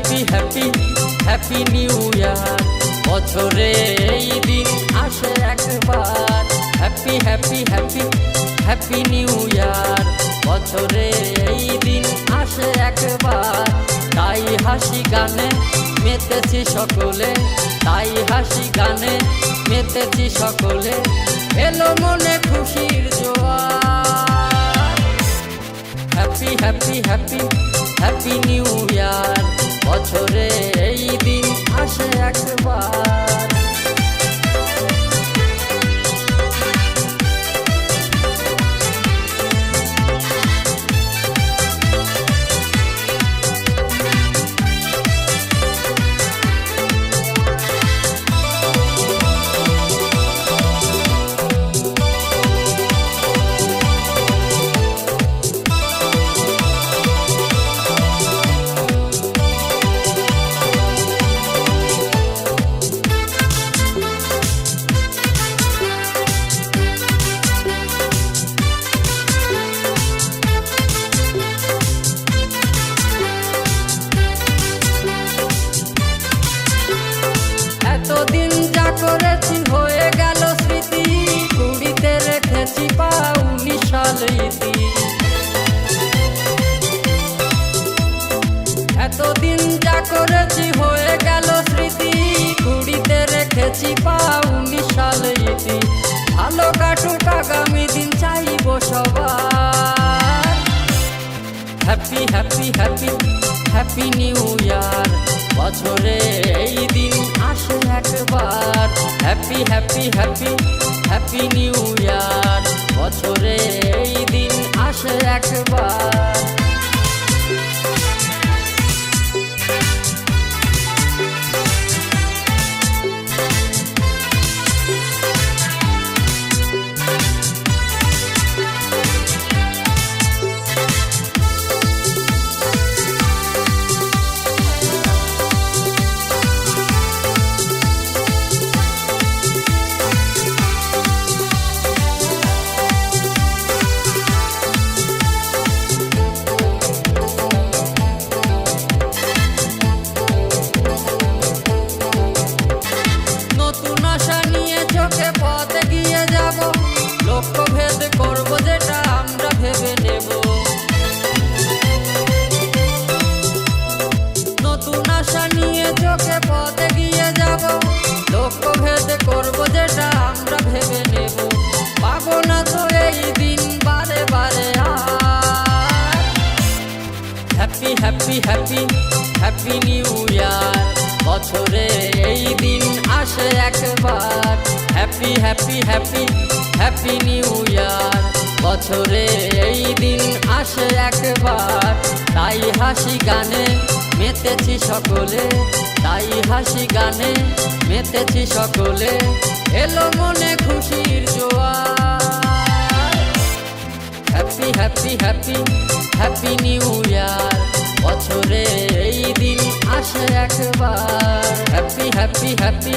Happy happy happy new year. বছরে এই দিন আসে একবার। Happy happy happy happy new year. বছরে এই দিন আসে একবার। তাই হাসি গানে মেতেছি সকলে, তাই হাসি গানে মেতেছি সকলে। এলো মনে খুশির জোয়ার। Happy happy happy happy new year. বছরে এই দিন আসে একবার। এতদিন যা করেছি হয়ে গেল স্মৃতি, কুড়িতে রেখেছি পা 19 সাল ইতি। এতদিন যা করেছি হয়ে গেল স্মৃতি, কুড়িতে রেখেছি পা 19 সাল ইতি। ভালো কাটুক আগামী দিন চাইব সবার। Happy happy happy happy new year. বছরে এই দিন আসে একবার। Happy happy happy happy new year. বছরে এই দিন আসে একবার। নতুন আশা নিয়ে চোখে পথে গিয়ে যাব। লক্ষ্য ভেদ করবো যেটা আমরা ভেবে নেব। নতুন আশা নিয়ে চোখে পথে গিয়ে যাব। লক্ষ্য ভেদ করবো যেটা আমরা ভেবে নেব। পাবো না তো এই দিন বারে বারে আর। Happy happy happy happy new year. বছরে এই দিন আসে একবার। Happy happy happy happy new year. বছরে এই দিন আসে একবার। তাই হাসি গানে মেতেছি সকলে, তাই হাসি গানে মেতেছি সকলে। এলো মনে খুশির জোয়ার। Happy happy happy happy new year. বছরে এই দিন আসে একবার। Happy happy happy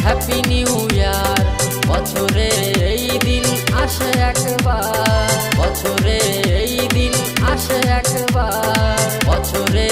happy new year. বছরে এই দিন আসে একবার। বছরে এই দিন আসে একবার। বছরে